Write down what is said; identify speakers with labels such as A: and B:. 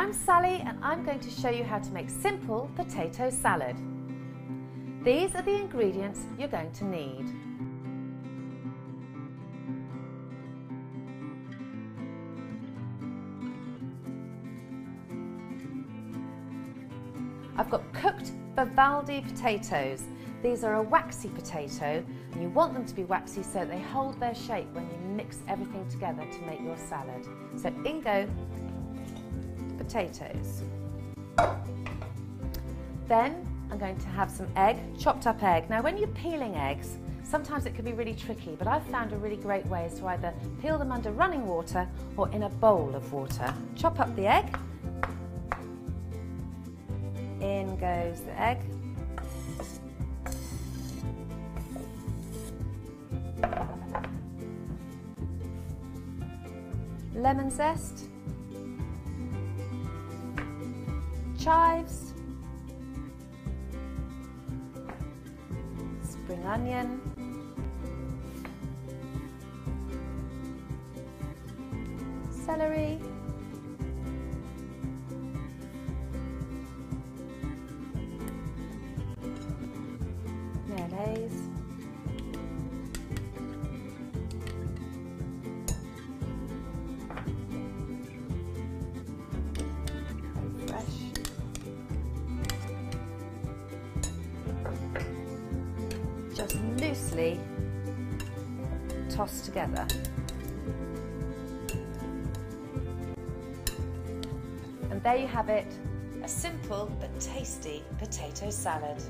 A: I'm Sally and I'm going to show you how to make simple potato salad. These are the ingredients you're going to need. I've got cooked Vivaldi potatoes. These are a waxy potato and you want them to be waxy so they hold their shape when you mix everything together to make your salad. So in go potatoes. Then I'm going to have some egg, chopped up egg. Now when you're peeling eggs, sometimes it can be really tricky, but I've found a really great way is to either peel them under running water or in a bowl of water. Chop up the egg. In goes the egg. Lemon zest. Chives. Spring onion. Celery. Mayonnaise. Curry fresh. Just loosely toss together. And there you have it, a simple but tasty potato salad.